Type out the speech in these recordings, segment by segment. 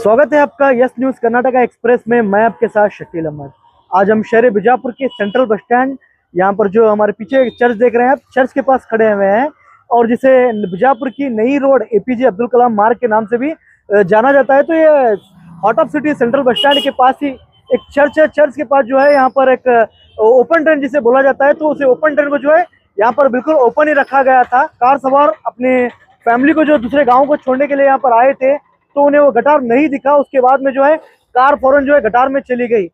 स्वागत है आपका यस न्यूज कर्नाटका एक्सप्रेस में। मैं आपके साथ शकील अहमद। आज हम शहर बीजापुर के सेंट्रल बस स्टैंड, यहाँ पर जो हमारे पीछे एक चर्च देख रहे हैं आप, चर्च के पास खड़े हुए हैं और जिसे बीजापुर की नई रोड एपीजे अब्दुल कलाम मार्ग के नाम से भी जाना जाता है। तो ये heart of city central bus stand के पास ही एक चर्च है। चर्च के पास जो है यहाँ पर एक ओपन ट्रेन जिसे बोला जाता है, तो उसे ओपन ट्रेन को जो है यहाँ पर बिल्कुल ओपन ही रखा गया था। कार सवार अपने फैमिली को जो दूसरे गाँव को छोड़ने के लिए यहाँ पर आए थे, तो उन्हें वो गटार नहीं दिखा। उसके बाद में जो है कार फौरन जो है गटार में चली गई।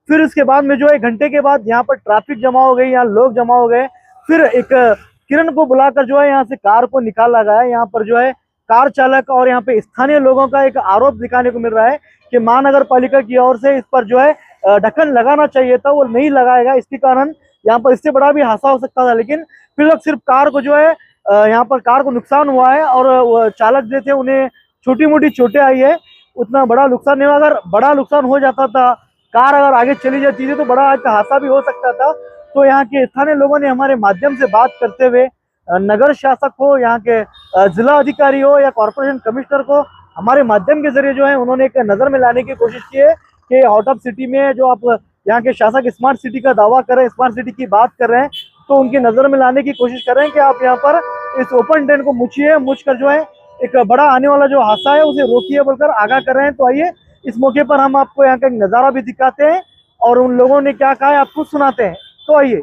फिर उसके बाद में जो है घंटे के बाद यहाँ पर ट्रैफिक जमा हो गई, यहाँ लोग जमा हो गए। फिर एक किरण को बुलाकर जो है यहाँ से कार को निकाला गया। यहाँ पर जो है कार चालक और यहाँ पे स्थानीय लोगों का एक आरोप दिखाने को मिल रहा है कि महानगर पालिका की ओर से इस पर जो है ढक्कन लगाना चाहिए था, वो नहीं लगाएगा। इसके कारण यहाँ पर इससे बड़ा भी हादसा हो सकता था, लेकिन फिर सिर्फ कार को जो है यहाँ पर कार को नुकसान हुआ है और चालक जो थे उन्हें छोटी मोटी चोटें आई है। उतना बड़ा नुकसान नहीं हुआ। अगर बड़ा नुकसान हो जाता था, कार अगर आगे चली जाती थी, तो बड़ा हादसा भी हो सकता था। तो यहाँ के स्थानीय लोगों ने हमारे माध्यम से बात करते हुए नगर शासक हो, यहाँ के जिला अधिकारी हो या कॉर्पोरेशन कमिश्नर को हमारे माध्यम के जरिए जो है उन्होंने एक नज़र में लाने की कोशिश की है कि आउट ऑफ सिटी में जो आप यहाँ के शासक स्मार्ट सिटी का दावा कर रहे हैं, स्मार्ट सिटी की बात कर रहे हैं, तो उनकी नज़र में लाने की कोशिश कर रहे हैं कि आप यहाँ पर इस ओपन ट्रेन को मुझ कर जो है एक बड़ा आने वाला जो हादसा है उसे रोकिए बोलकर आगाह कर रहे हैं। तो आइए इस मौके पर हम आपको यहाँ का एक नज़ारा भी दिखाते हैं और उन लोगों ने क्या कहा है आपको सुनाते हैं। तो आइए।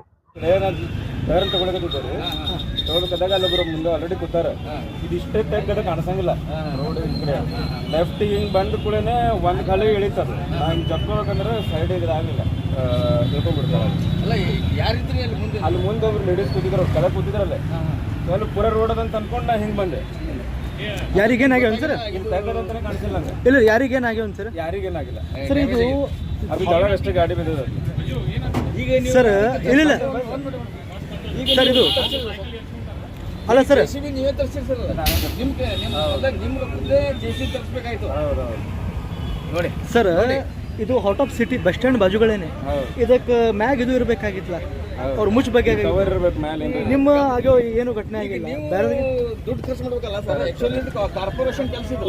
ತಗೊಳಕದಾಗ ಅಲ್ಲೊಬ್ಬರು ಮುಂದೆ ಆಲ್ರೆಡಿ ಕೂತಾರ ಇದು ಇಷ್ಟೇ ಟೈಪ್ ಗದ ಕಾಣಿಸಂಗಿಲ್ಲ ರೋಡ್ ಈ ಕಡೆ ಲೆಫ್ಟ್ ಹಿಂಗೆ ಬಂದ ಕೂಡಲೇ ಒಂದು ಗಾಳಿ ಇಳಿತದ ಹಿಂಗೆ ಜಪ್ಕೋಬೇಕಂದ್ರೆ ಸೈಡ್ ಇದಾಗಲಿಲ್ಲ ಹೇಳ್ಕೊಂಡ್ಬಿಡ್ತಾರೆ ಅಲ್ಲ ಯಾರಿದ್ರಿ ಅಲ್ಲಿ ಮುಂದೆ ಒಬ್ರು ಲೇಡೀಸ್ ಕೂತಿದ್ರು, ಅವ್ರು ಕೆಳಗೆ ಕೂತಿದ್ರಲ್ಲೇ ಅಲ್ಲಿ ಪೂರ ರೋಡ್ ಅದಂತ ಅನ್ಕೊಂಡು ನಾ ಹಿಂಗೆ ಬಂದೆ. ಯಾರಿಗೇನಾಗ್ಯಾವ ಸರ್? ಇಲ್ಲಿ ತೆಗೆದಂತಾನೆ ಕಾಣಿಸಿಲ್ಲ ನಂಗೆ. ಇಲ್ಲ, ಯಾರಿಗೇನಾಗ್ಯಾವ ಸರ್? ಯಾರಿಗೇನಾಗಿಲ್ಲ ಸರ್. ಇದು ಅದು ಕೆಳಗೆ ಅಷ್ಟೇ ಗಾಡಿ ಬಿದ್ದದ ಈಗ ಸರ್. ಇಲ್ಲ ಸರ್, ಇದು ಅಲ್ಲ ಸರ್, ನೀವೇ ತರಿಸಿರಿ ಸರ್. ನಿಮ್ಗೆ ಜೆಸಿ ತರಿಸ್ಬೇಕಾಯ್ತು ನೋಡಿ ಸರ್. ಇದು heart of city bus stand ಬಾಜುಗಳೇನೆ. ಇದಕ್ಕೆ ಮ್ಯಾಗ್ ಇದು ಇರಬೇಕಾಗಿತ್ತಲ್ಲ, ಅವ್ರು ಮುಚ್ಚ ಬಗ್ಗೆ ನಿಮ್ಮ ಆಗೋ ಏನು ಘಟನೆ ಆಗಿಲ್ಲ. ಬೇರೆ ದುಡ್ಡು ಖರ್ಚು ಮಾಡ್ಬೇಕಲ್ಲ ಸರ್. ಆಕ್ಚುಲಿ ಕಾರ್ಪೊರೇಷನ್ ಕೆಲಸ ಇದು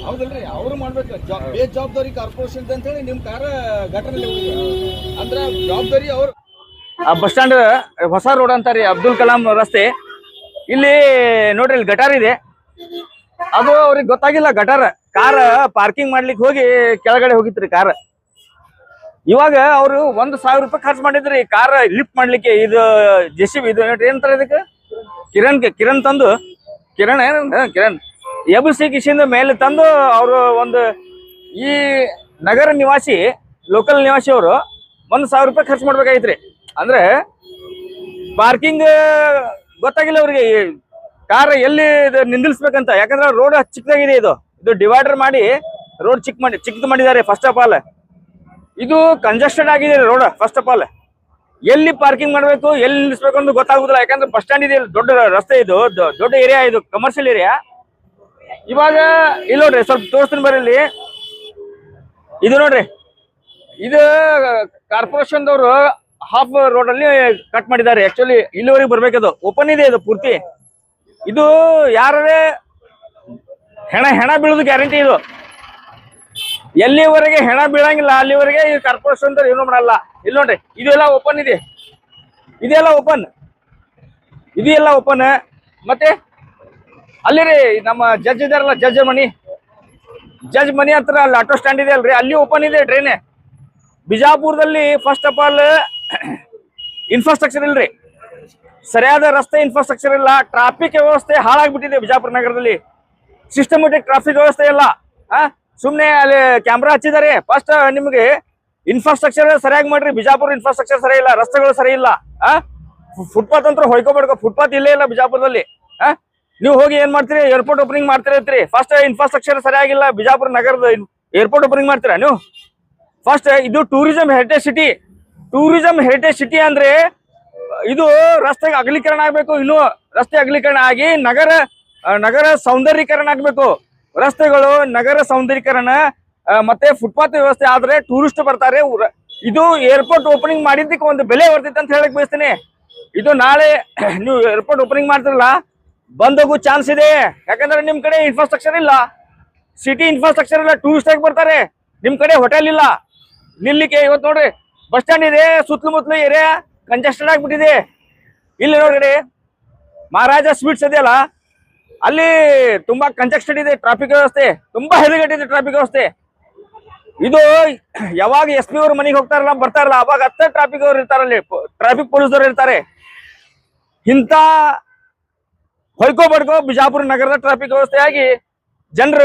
ಹೌದಲ್ರಿ, ಅವ್ರು ಮಾಡ್ಬೇಕು. ಬೇಜವಾಬ್ದಾರಿ ಕಾರ್ಪೊರೇಷನ್ ಅಂತ ಹೇಳಿ ನಿಮ್ ಕಾರ ಘಟನೆ ಅಂದ್ರೆ ಜವಾಬ್ದಾರಿ ಅವ್ರು. ಬಸ್ ಸ್ಟ್ಯಾಂಡ್ ಹೊಸ ರೋಡ್ ಅಂತಾರಿ, ಅಬ್ದುಲ್ ಕಲಾಂ ರಸ್ತೆ. ಇಲ್ಲಿ ನೋಡ್ರಿ, ಇಲ್ಲಿ ಗಟಾರ್ ಇದೆ. ಅದು ಅವ್ರಿಗೆ ಗೊತ್ತಾಗಿಲ್ಲ. ಗಟಾರ್ ಕಾರ್ ಪಾರ್ಕಿಂಗ್ ಮಾಡ್ಲಿಕ್ಕೆ ಹೋಗಿ ಕೆಳಗಡೆ ಹೋಗಿತ್ರಿ ಕಾರ್. ಇವಾಗ ಅವರು 1,000 ರೂಪಾಯಿ ಖರ್ಚು ಮಾಡಿದ್ರಿ ಕಾರ್ ಲಿಫ್ಟ್ ಮಾಡ್ಲಿಕ್ಕೆ. ಇದು ಜೆಸಿಬಿ ಇದು ಏನಂತಾರೆ ಇದಕ್ಕೆ, ಕಿರಣ್ ತಂದು ಕಿರಣ್ ಎಬ್ಸಿ ಕಿಶಿಂದ ಮೇಲೆ ತಂದು ಅವರು ಈ ನಗರ ನಿವಾಸಿ ಲೋಕಲ್ ನಿವಾಸಿ ಅವರು 1,000 ರೂಪಾಯಿ ಖರ್ಚು ಮಾಡ್ಬೇಕಾಗಿತ್ರಿ. ಅಂದ್ರೆ ಪಾರ್ಕಿಂಗ್ ಗೊತ್ತಾಗಿಲ್ಲ ಅವ್ರಿಗೆ, ಕಾರ್ ಎಲ್ಲಿ ನಿಂದಿಲ್ಸ್ಬೇಕಂತ. ಯಾಕಂದ್ರೆ ರೋಡ್ ಚಿಕ್ಕದಾಗಿದೆ. ಇದು ಡಿವೈಡರ್ ಮಾಡಿ ರೋಡ್ ಚಿಕ್ಕದು ಮಾಡಿದ್ದಾರೆ. ಫಸ್ಟ್ ಆಫ್ ಆಲ್ ಇದು ಕಂಜೆಸ್ಟೆಡ್ ಆಗಿದೆ ರೋಡ್. ಫಸ್ಟ್ ಆಫ್ ಆಲ್ ಎಲ್ಲಿ ಪಾರ್ಕಿಂಗ್ ಮಾಡ್ಬೇಕು, ಎಲ್ಲಿ ನಿಲ್ಲಿಸ್ಬೇಕು ಅಂತ ಗೊತ್ತಾಗುದಿಲ್ಲ. ಯಾಕಂದ್ರೆ ಬಸ್ ಸ್ಟ್ಯಾಂಡ್ ಇದೆ, ದೊಡ್ಡ ರಸ್ತೆ, ಇದು ದೊಡ್ಡ ಏರಿಯಾ, ಇದು ಕಮರ್ಷಿಯಲ್ ಏರಿಯಾ. ಇವಾಗ ಇಲ್ಲಿ ನೋಡ್ರಿ, ಸ್ವಲ್ಪ ತೋರಿಸ್ತೀನಿ ಬರ್ರಿ. ಇದು ನೋಡ್ರಿ, ಇದು ಕಾರ್ಪೊರೇಷನ್ ದವರು ಹಾಫ್ ರೋಡ್ ಅಲ್ಲಿ ಕಟ್ ಮಾಡಿದ್ದಾರೆ. ಆಕ್ಚುಲಿ ಇಲ್ಲಿವರೆಗೆ ಬರ್ಬೇಕದು, ಓಪನ್ ಇದೆ ಇದು ಪೂರ್ತಿ. ಇದು ಯಾರೇ ಹೆಣ ಬೀಳೋದು ಗ್ಯಾರಂಟಿ. ಇದು ಎಲ್ಲಿವರೆಗೆ ಹೆಣ ಬೀಳಂಗಿಲ್ಲ ಅಲ್ಲಿವರೆಗೆ ಈ ಕಾರ್ಪೊರೇಷನ್ ಏನು ಮಾಡಲ್ಲ. ಇಲ್ಲಿ ನೋಡ್ರಿ, ಇದೆಲ್ಲ ಓಪನ್ ಇದೆ, ಇದೆಲ್ಲ ಓಪನ್. ಮತ್ತೆ ಅಲ್ಲಿ ರೀ ನಮ್ಮ ಜಡ್ಜ್ ಇದಾರಲ್ಲ, ಜಡ್ಜ್ ಮನಿ ಹತ್ರ ಅಲ್ಲಿ ಆಟೋ ಸ್ಟ್ಯಾಂಡ್ ಇದೆ ಅಲ್ರಿ, ಅಲ್ಲಿ ಓಪನ್ ಇದೆ ಟ್ರೈನ್. ಬಿಜಾಪುರದಲ್ಲಿ ಫಸ್ಟ್ ಆಫ್ ಆಲ್ ಇನ್ಫ್ರಾಸ್ಟ್ರಕ್ಚರ್ ಇಲ್ರಿ, ಸರಿಯಾದ ರಸ್ತೆ ಇನ್ಫ್ರಾಸ್ಟ್ರಕ್ಚರ್ ಇಲ್ಲ. ಟ್ರಾಫಿಕ್ ವ್ಯವಸ್ಥೆ ಹಾಳಾಗ್ಬಿಟ್ಟಿದೆ ಬಿಜಾಪುರ ನಗರದಲ್ಲಿ. ಸಿಸ್ಟಮೆಟಿಕ್ ಟ್ರಾಫಿಕ್ ವ್ಯವಸ್ಥೆ ಇಲ್ಲ. ಸುಮ್ನೆ ಅಲ್ಲಿ ಕ್ಯಾಮ್ರಾ ಹಚ್ಚಿದ್ದಾರೆ. ಫಸ್ಟ್ ನಿಮ್ಗೆ ಇನ್ಫ್ರಾಸ್ಟ್ರಕ್ಚರ್ ಸರಿಯಾಗಿ ಮಾಡ್ರಿ. ಬಿಜಾಪುರ ಇನ್ಫ್ರಾಸ್ಟ್ರಕ್ಚರ್ ಸರಿ ಇಲ್ಲ, ರಸ್ತೆಗಳು ಸರಿ ಇಲ್ಲ. ಫುಟ್ಪಾತ್ ಅಂತ ಹೊಯ್ಕೊಬೇಡ್ಕೊ, ಫುಟ್ಪಾತ್ ಇಲ್ಲೇ ಇಲ್ಲ ಬಿಜಾಪುರದಲ್ಲಿ. ನೀವು ಹೋಗಿ ಏನ್ ಮಾಡ್ತೀರಿ, ಏರ್ಪೋರ್ಟ್ ಓಪನಿಂಗ್ ಮಾಡ್ತಿರತ್ರಿ. ಫಸ್ಟ್ ಇನ್ಫ್ರಾಸ್ಟ್ರಕ್ಚರ್ ಸರಿಯಾಗಿಲ್ಲ ಬಿಜಾಪುರ ನಗರದ. ಏರ್ಪೋರ್ಟ್ ಓಪನಿಂಗ್ ಮಾಡ್ತೀರಾ ನೀವು? ಫಸ್ಟ್ ಇದು ಟೂರಿಸಂ ಹೆರಿಟೇಜ್ ಸಿಟಿ ಅಂದ್ರೆ ಇದು ರಸ್ತೆಗೆ ಅಗಲೀಕರಣ ಆಗ್ಬೇಕು. ಇನ್ನು ರಸ್ತೆ ಅಗಲೀಕರಣ ಆಗಿ ನಗರ ಸೌಂದರ್ಯೀಕರಣ ಆಗ್ಬೇಕು. ರಸ್ತೆಗಳು ನಗರ ಸೌಂದರ್ಯೀಕರಣ ಮತ್ತೆ ಫುಟ್ಪಾತ್ ವ್ಯವಸ್ಥೆ ಆದ್ರೆ ಟೂರಿಸ್ಟ್ ಬರ್ತಾರೆ. ಇದು ಏರ್ಪೋರ್ಟ್ ಓಪನಿಂಗ್ ಮಾಡಿದ್ದಕ್ಕೆ ಒಂದು ಬೆಲೆ ಬರ್ತೈತೆ ಅಂತ ಹೇಳಕ್ ಬಯಸ್ತೀನಿ. ಇದು ನಾಳೆ ನೀವು ಏರ್ಪೋರ್ಟ್ ಓಪನಿಂಗ್ ಮಾಡ್ತಿರಲ್ಲ, ಬಂದ್ ಹೋಗೋ ಚಾನ್ಸ್ ಇದೆ. ಯಾಕಂದ್ರೆ ನಿಮ್ ಕಡೆ ಇನ್ಫ್ರಾಸ್ಟ್ರಕ್ಚರ್ ಇಲ್ಲ. ಸಿಟಿ ಇನ್ಫ್ರಾಸ್ಟ್ರಕ್ಚರ್ ಎಲ್ಲ ಟೂರಿಸ್ಟ್ ಆಗಿ ಬರ್ತಾರೆ. ನಿಮ್ ಕಡೆ ಹೋಟೆಲ್ ಇಲ್ಲ ನಿಲ್ಲಿಕ್ಕೆ. ಇವತ್ತು ನೋಡ್ರಿ ಬಸ್ ಸ್ಟ್ಯಾಂಡ್ ಇದೆ, ಸುತ್ತಮುತ್ತಲು ಏರಿಯಾ ಕಂಜೆಸ್ಟೆಡ್ ಆಗ್ಬಿಟ್ಟಿದೆ. ಇಲ್ಲಿ ನೋಡ್ರಿ ಮಹಾರಾಜ ಸ್ವೀಟ್ಸ್ ಇದೆಯಲ್ಲ, ಅಲ್ಲಿ ತುಂಬಾ ಕಂಜೆಸ್ಟೆಡ್ ಇದೆ ಟ್ರಾಫಿಕ್ ವ್ಯವಸ್ಥೆ, ತುಂಬಾ ಹೆಲಿಗೇಟ್ ಟ್ರಾಫಿಕ್ ವ್ಯವಸ್ಥೆ. ಇದು ಯಾವಾಗ ಎಸ್ ಪಿ ಅವ್ರ ಮನೆಗೆ ಹೋಗ್ತಾರಲ್ಲ ಬರ್ತಾರಲ್ಲ ಅವಾಗ ಹತ್ತ ಟ್ರಾಫಿಕ್ ಅವ್ರು ಇರ್ತಾರಲ್ಲಿ, ಟ್ರಾಫಿಕ್ ಪೊಲೀಸರು ಇರ್ತಾರೆ. ಇಂಥ ಹೊಯ್ಕೋ ಬಡ್ಕೋ ಬಿಜಾಪುರ ನಗರದ ಟ್ರಾಫಿಕ್ ವ್ಯವಸ್ಥೆಯಾಗಿ ಜನರು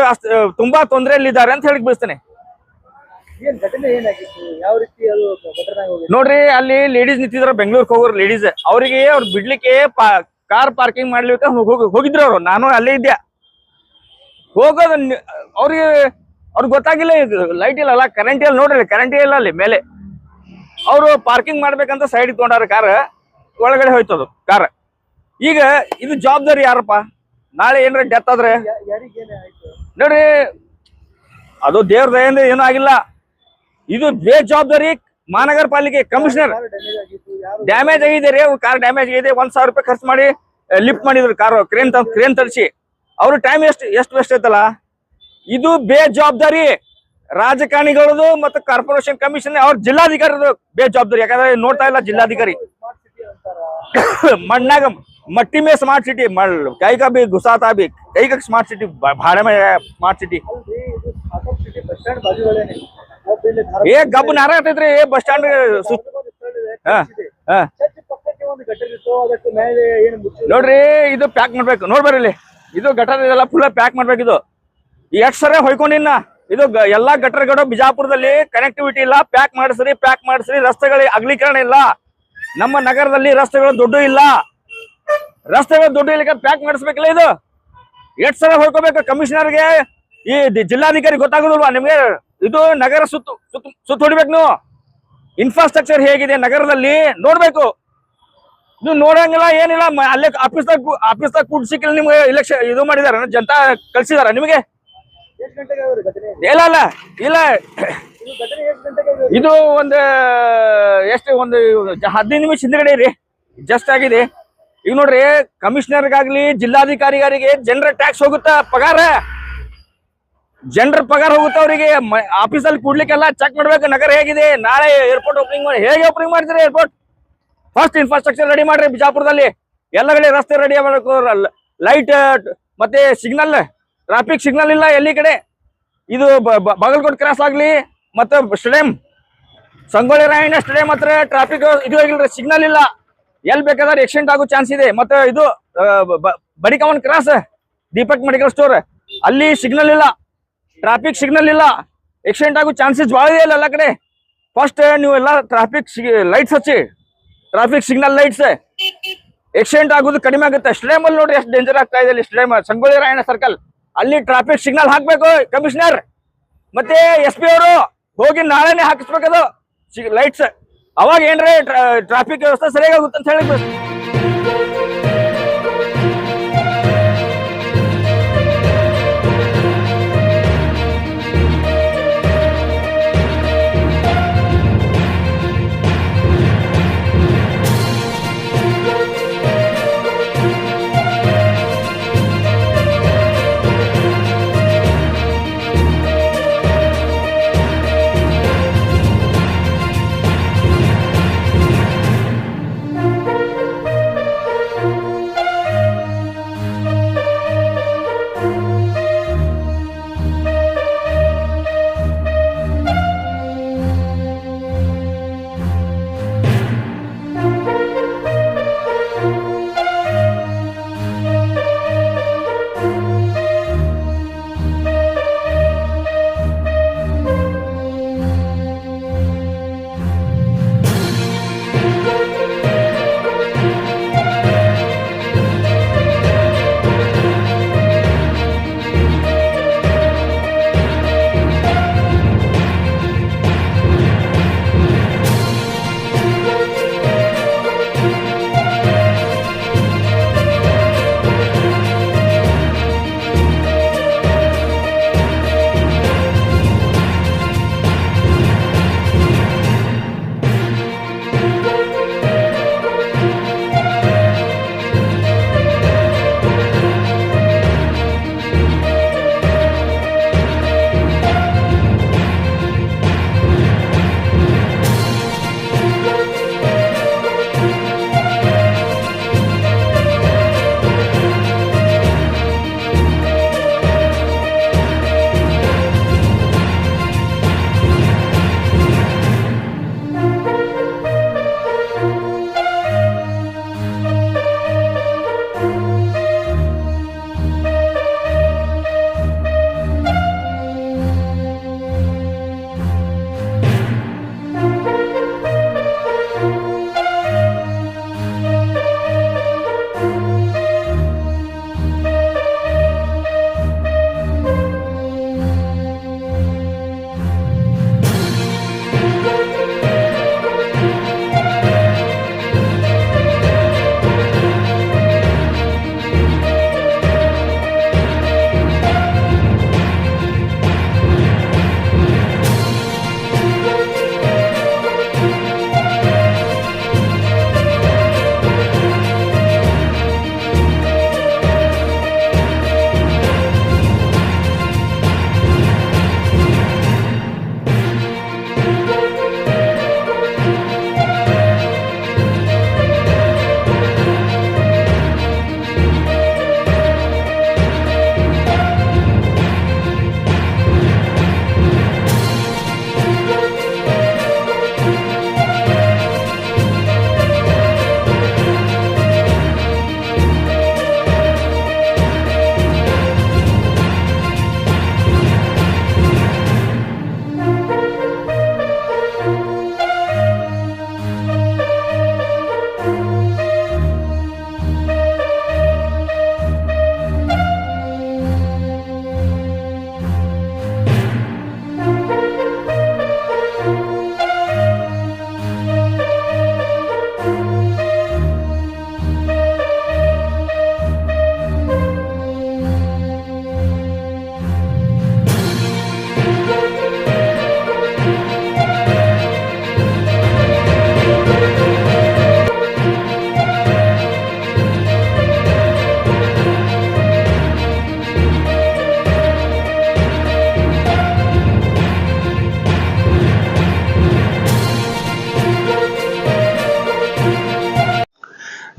ತುಂಬಾ ತೊಂದರೆಯಲ್ಲಿದ್ದಾರೆ ಅಂತ ಹೇಳಿ ಬಯಸ್ತೇನೆ. ಏನ್ ಘಟನೆ ಏನಾಗಿತ್ತು, ಯಾವ ರೀತಿ ಅದು ಘಟನೆ ಹೋಗಿದೆ? ನೋಡ್ರಿ ಅಲ್ಲಿ ಲೇಡೀಸ್ ನಿಂತಿದ್ರ, ಬೆಂಗಳೂರಿಗೆ ಹೋಗೋರು ಲೇಡೀಸ್, ಅವ್ರಿಗೆ ಅವ್ರು ಬಿಡ್ಲಿಕ್ಕೆ ಕಾರ್ ಪಾರ್ಕಿಂಗ್ ಮಾಡ್ಲಿಕ್ಕೆ ಹೋಗಿದ್ರು ಅವ್ರು. ನಾನು ಅಲ್ಲೇ ಇದ್ದೆ. ಹೋಗೋದು ಅವ್ರಿಗೆ ಗೊತ್ತಾಗಿಲ್ಲ, ಲೈಟ್ ಇಲ್ಲ, ಕರೆಂಟ್ ಇಲ್ಲ. ನೋಡ್ರಿ ಕರೆಂಟ್ ಇಲ್ಲ ಅಲ್ಲಿ ಮೇಲೆ. ಅವರು ಪಾರ್ಕಿಂಗ್ ಮಾಡ್ಬೇಕಂತ ಸೈಡ್ ತಗೊಂಡಾರ, ಕಾರ್ ಒಳಗಡೆ ಹೋಯ್ತದು ಕಾರ್. ಈಗ ಇದು ಜವಾಬ್ದಾರಿ ಯಾರಪ್ಪ? ನಾಳೆ ಏನ್ರ ಡೆತ್ ಆದ್ರೆ ಯಾರಿಗೇನೆ ಆಯ್ತು? ನೋಡ್ರಿ ಅದು ದೇವ್ರ ದಯಿಂದ ಏನೂ ಆಗಿಲ್ಲ. ಇದು ಬೇಜವಾಬ್ದಾರಿ ಮಹಾನಗರ ಪಾಲಿಕೆ ಕಮಿಷನರ್. ಡ್ಯಾಮೇಜ್ ಆಗಿತ್ತು, ಯಾರು ಡ್ಯಾಮೇಜ್ ಆಗಿದೆ ರೀ, ಕಾರ್ ಡ್ಯಾಮೇಜ್ ಆಗಿದೆ. 1,000 ರೂಪಾಯಿ ಖರ್ಚು ಮಾಡಿ ಲಿಫ್ಟ್ ಮಾಡಿದ್ರು ಕಾರ್, ಕ್ರೇನ್ ತರಿಸಿ. ಅವ್ರ ಟೈಮ್ ಎಷ್ಟು ವೇಸ್ಟ್ ಐತಲ್ಲ. ಇದು ಬೇಜವಾಬ್ದಾರಿ ರಾಜಕಾರಣಿಗಳದು ಮತ್ತು ಕಾರ್ಪೊರೇಷನ್ ಕಮಿಷನ್ ಅವ್ರ ಜಿಲ್ಲಾಧಿಕಾರಿದು ಬೇಜವಾಬ್ದಾರಿ. ಯಾಕಂದ್ರೆ ನೋಡ್ತಾ ಇಲ್ಲ ಜಿಲ್ಲಾಧಿಕಾರಿ. ಸ್ಮಾರ್ಟ್ ಸಿಟಿ ಅಂತಾರ, मन्नाग मट्टी में स्मार्ट सिटी कई का भी घुसाता भी कई का स्मार्ट सिटी भाड़े में स्मार्ट सिटी ಅಲ್ರಿ ಇದು ಸ್ಮಾರ್ಟ್ ಸಿಟಿ ಬಸ್ ಸ್ಟ್ಯಾಂಡ್ ಬಾಜುಗಳೇನೆ ಒಬ್ಬ ಇಲ್ಲಿ ये गब नारा बस स्टैंड ಚರ್ಚ್ ಪಕ್ಕಕ್ಕೆ ಒಂದು ಗಟರ್ ಇತ್ತು, ಅದಕ್ಕೆ ಮೇಲೆ ಏನು ಮುಚ್ಚಿ ನೋಡ್ರಿ ಇದು ಪ್ಯಾಕ್ ಮಾಡ್ಬೇಕು. ನೋಡ್ಬರ್ರಿ ಇಲ್ಲಿ ಇದು ಗಟರ್ ಇದೆಲ್ಲ ಫುಲ್ ಪ್ಯಾಕ್ ಮಾಡ್ಬೇಕು. ಇದು ಎಷ್ಟ್ ಸರಿ ಹೊಯ್ಕೊಂಡಿನ ಇದು ಎಲ್ಲಾ ಗಟರ್ಗಳು ಬಿಜಾಪುರದಲ್ಲಿ ಕನೆಕ್ಟಿವಿಟಿ ಇಲ್ಲ. ಪ್ಯಾಕ್ ಮಾಡಿಸ್ರಿ ರಸ್ತೆಗಳ ಅಗಲೀಕರಣ ಇಲ್ಲ. ನಮ್ಮ ನಗರದಲ್ಲಿ ರಸ್ತೆಗಳು ದೊಡ್ಡ ಇಲ್ಲ. ರಸ್ತೆಗಳು ದೊಡ್ಡ ಇಲ್ಲ, ಪ್ಯಾಕ್ ಮಾಡಿಸ್ಬೇಕಿಲ್ಲ. ಇದು ಎಷ್ಟ್ ಸಲ ಹೊಯ್ಕೋಬೇಕು ಕಮಿಷನರ್ಗೆ, ಈ ಜಿಲ್ಲಾಧಿಕಾರಿ ಗೊತ್ತಾಗೋದಿಲ್ವಾ ನಿಮ್ಗೆ? ಇದು ನಗರ ಸುತ್ತ ಹೊಡಿಬೇಕು ನೀವು. ಇನ್ಫ್ರಾಸ್ಟ್ರಕ್ಚರ್ ಹೇಗಿದೆ ನಗರದಲ್ಲಿ ನೋಡ್ಬೇಕು. ನೀವು ನೋಡಂಗಿಲ್ಲ, ಏನಿಲ್ಲ. ಅಲ್ಲೇ ಆಫೀಸ್ದಾಗ ಕೂಡ್ಸಿಕ್ಕಿಲ್ಲ. ನಿಮ್ಗೆ ಇಲೆಕ್ಷನ್ ಇದು ಮಾಡಿದಾರ, ಜನತಾ ಕಳ್ಸಿದಾರ ನಿಮಗೆ? ಎಷ್ಟು ಗಂಟೆಗೆ ಆಗಿದೆ ಘಟನೆ? ಇಲ್ಲ ಇದು ಘಟನೆ ಎಷ್ಟು ಗಂಟೆಗೆ ಆಗಿದೆ? ಇದು ಒಂದು 15 ನಿಮಿಷ ಹಿಂದ್ಗಡೆ ರೀ ಜಸ್ಟ್ ಆಗಿದೆ. ಈಗ ನೋಡ್ರಿ ಕಮಿಷನರ್ಗಾಗ್ಲಿ ಜಿಲ್ಲಾಧಿಕಾರಿಗಾರಿಗೆ ಜನರ ಟ್ಯಾಕ್ಸ್ ಹೋಗುತ್ತಾ, ಜನರ ಪಗಾರ ಹೋಗುತ್ತೆ. ಅವರಿಗೆ ಆಫೀಸಲ್ಲಿ ಕೂಡ್ಲಿಕ್ಕೆಲ್ಲ ಚೆಕ್ ಮಾಡ್ಬೇಕು ನಗರ ಹೇಗಿದೆ. ನಾಳೆ ಏರ್ಪೋರ್ಟ್ ಓಪನಿಂಗ್ ಮಾಡಿ, ಹೇಗೆ ಓಪನಿಂಗ್ ಮಾಡ್ತೀರಿ ಏರ್ಪೋರ್ಟ್? ಫಸ್ಟ್ ಇನ್ಫ್ರಾಸ್ಟ್ರಕ್ಚರ್ ರೆಡಿ ಮಾಡ್ರಿ. ಬಿಜಾಪುರದಲ್ಲಿ ಎಲ್ಲ ಕಡೆ ರಸ್ತೆ ರೆಡಿ ಮಾಡಬೇಕು, ಲೈಟ್ ಮತ್ತೆ ಸಿಗ್ನಲ್, ಟ್ರಾಫಿಕ್ ಸಿಗ್ನಲ್ ಇಲ್ಲ ಎಲ್ಲಿ ಕಡೆ. ಇದು ಬಾಗಲಕೋಟ್ ಕ್ರಾಸ್ ಆಗ್ಲಿ ಮತ್ತೆ ಸ್ಟೇಡಿಯಂ ಸಂಗೊಳ್ಳಿ ರಾಯಣ್ಣ ಸ್ಟೇಡಿಯಂ ಹತ್ರ ಟ್ರಾಫಿಕ್ ಇದು ಆಗಿಲ್ರಿ, ಸಿಗ್ನಲ್ ಇಲ್ಲ. ಎಲ್ಲಿ ಬೇಕಾದ್ರೆ ಆಕ್ಸಿಡೆಂಟ್ ಆಗೋ ಚಾನ್ಸ್ ಇದೆ. ಮತ್ತೆ ಇದು ಬಡಿಕವನ್ ಕ್ರಾಸ್ ದೀಪಕ್ ಮೆಡಿಕಲ್ ಸ್ಟೋರ್ ಅಲ್ಲಿ ಸಿಗ್ನಲ್ ಇಲ್ಲ, ಟ್ರಾಫಿಕ್ ಸಿಗ್ನಲ್ ಇಲ್ಲ, ಆಕ್ಸಿಡೆಂಟ್ ಆಗೋ ಚಾನ್ಸಸ್ ಭಾಳ ಇದೆ ಎಲ್ಲ ಕಡೆ. ಫಸ್ಟ್ ನೀವೆಲ್ಲ ಟ್ರಾಫಿಕ್ ಲೈಟ್ಸ್ ಹಚ್ಚಿ, ಟ್ರಾಫಿಕ್ ಸಿಗ್ನಲ್ ಲೈಟ್ಸ್, ಆಕ್ಸಿಡೆಂಟ್ ಆಗೋದು ಕಡಿಮೆ ಆಗುತ್ತೆ. ಸ್ಟೇಡಿಯಂ ಅಲ್ಲಿ ನೋಡ್ರಿ ಎಷ್ಟು ಡೇಂಜರ್ ಆಗ್ತಾ ಇದೆ. ಸ್ಟೇಡಿಯಂ ಸಂಗೊಳ್ಳಿ ರಾಯಣ್ಣ ಸರ್ಕಲ್ ಅಲ್ಲಿ ಟ್ರಾಫಿಕ್ ಸಿಗ್ನಲ್ ಹಾಕ್ಬೇಕು ಕಮಿಷನರ್ ಮತ್ತೆ SP ಅವರು ಹೋಗಿ ನಾಳೆನೆ ಹಾಕಿಸ್ಬೇಕದು ಲೈಟ್ಸ್. ಅವಾಗ ಏನ್ರಿ ಟ್ರಾಫಿಕ್ ವ್ಯವಸ್ಥೆ ಸರಿಯಾಗುತ್ತೆ ಅಂತ ಹೇಳಿ.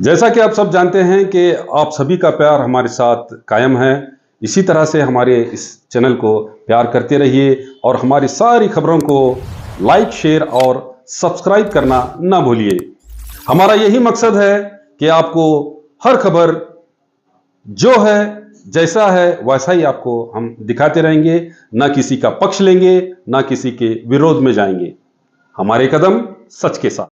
जैसा कि आप सब जानते हैं कि आप सभी का प्यार हमारे साथ कायम है, इसी तरह से हमारे इस चैनल को प्यार करते रहिए और हमारी सारी खबरों को लाइक, शेयर और सब्सक्राइब करना ना भूलिए। हमारा यही मकसद है कि आपको हर खबर जो है, जैसा है वैसा ही आपको हम दिखाते रहेंगे, ना किसी का पक्ष लेंगे, ना किसी के विरोध में जाएंगे। हमारे कदम सच के साथ।